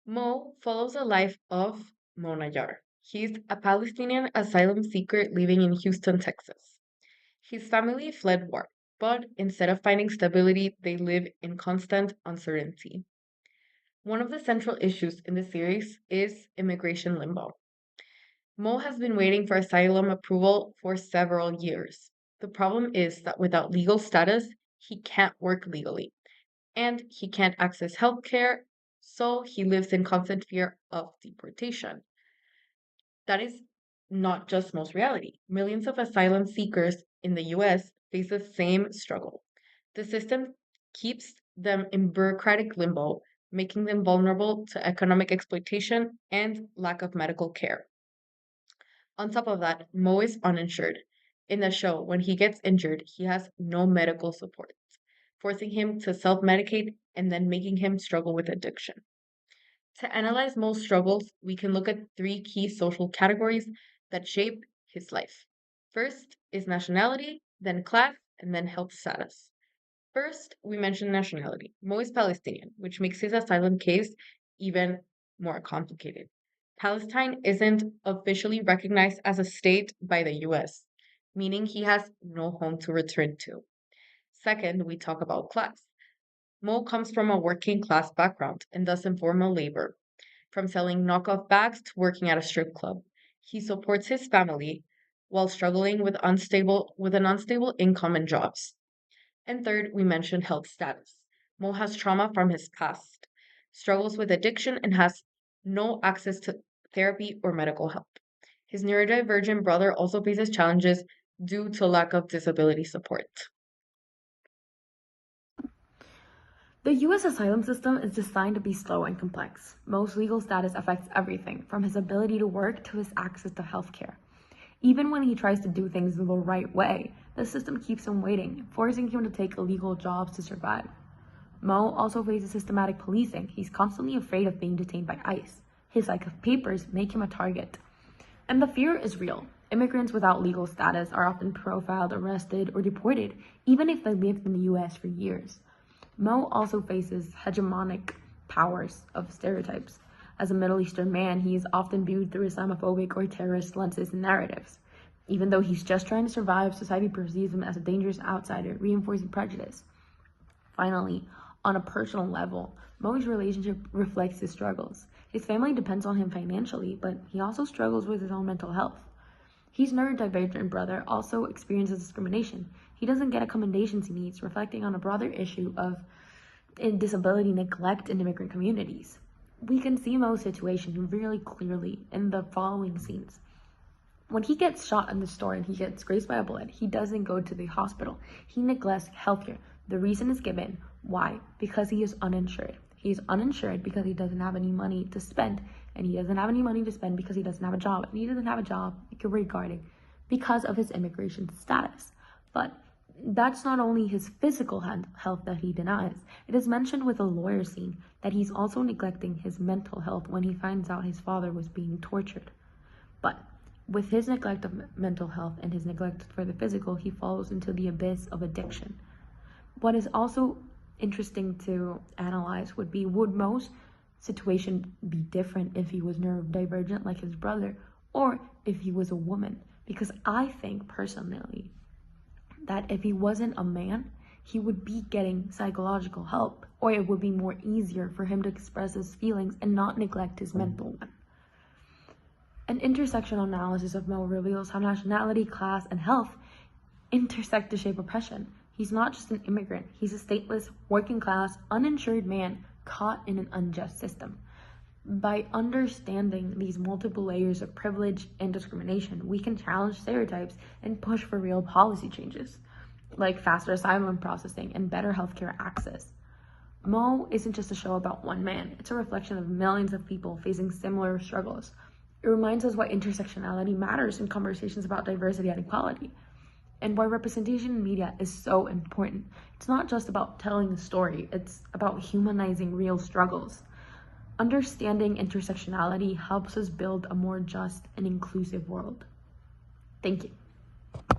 Mo follows the life of Mo Nayar. He's a Palestinian asylum seeker living in Houston, Texas. His family fled war, but instead of finding stability, they live in constant uncertainty. One of the central issues in the series is immigration limbo. Mo has been waiting for asylum approval for several years. The problem is that without legal status, he can't work legally and he can't access healthcare, so he lives in constant fear of deportation. That is not just most reality. Millions of asylum seekers in the US face the same struggle. The system keeps them in bureaucratic limbo, making them vulnerable to economic exploitation and lack of medical care. On top of that, Mo is uninsured. In the show, when he gets injured, he has no medical support, forcing him to self medicate and then making him struggle with addiction. To analyze Mo's struggles, we can look at three key social categories that shape his life. First is nationality, then class, and then health status. First, we mentioned nationality. Mo is Palestinian, which makes his asylum case even more complicated. Palestine isn't officially recognized as a state by the US, meaning he has no home to return to. Second, we talk about class. Mo comes from a working class background and does informal labor, from selling knockoff bags to working at a strip club. He supports his family while struggling with an unstable income and jobs. And third, we mentioned health status. Mo has trauma from his past, struggles with addiction, and has no access to therapy or medical help. His neurodivergent brother also faces challenges due to lack of disability support. The US asylum system is designed to be slow and complex. Most legal status affects everything, from his ability to work to his access to healthcare. Even when he tries to do things the right way, the system keeps him waiting, forcing him to take illegal jobs to survive. Mo also faces systematic policing. He's constantly afraid of being detained by ICE. His lack of papers make him a target. And the fear is real. Immigrants without legal status are often profiled, arrested, or deported, even if they lived in the US for years. Mo also faces hegemonic powers of stereotypes. As a Middle Eastern man, he is often viewed through Islamophobic or terrorist lenses and narratives. Even though he's just trying to survive, society perceives him as a dangerous outsider, reinforcing prejudice. Finally, on a personal level, Mo's relationship reflects his struggles. His family depends on him financially, but he also struggles with his own mental health. His neurodivergent brother also experiences discrimination. He doesn't get accommodations he needs, reflecting on a broader issue of disability neglect in immigrant communities. We can see Mo's situation really clearly in the following scenes. When he gets shot in the store and he gets grazed by a bullet, he doesn't go to the hospital. He neglects healthcare. The reason is given. Why? Because he is uninsured. He is uninsured because he doesn't have any money to spend. And he doesn't have any money to spend because he doesn't have a job. And he doesn't have a job regarding because of his immigration status. But that's not only his physical health that he denies. It is mentioned with a lawyer scene that he's also neglecting his mental health when he finds out his father was being tortured. But with his neglect of mental health and his neglect for the physical, he falls into the abyss of addiction. What is also interesting to analyze would be, would Mo's situation be different if he was neurodivergent like his brother, or if he was a woman? Because I think personally that if he wasn't a man, he would be getting psychological help, or it would be more easier for him to express his feelings and not neglect his mental one. An intersectional analysis of Mo reveals how nationality, class, and health intersect to shape oppression. He's not just an immigrant, he's a stateless, working class, uninsured man caught in an unjust system. By understanding these multiple layers of privilege and discrimination, we can challenge stereotypes and push for real policy changes, like faster asylum processing and better healthcare access. Mo isn't just a show about one man, it's a reflection of millions of people facing similar struggles. It reminds us why intersectionality matters in conversations about diversity and equality, and why representation in media is so important. It's not just about telling a story, it's about humanizing real struggles. Understanding intersectionality helps us build a more just and inclusive world. Thank you.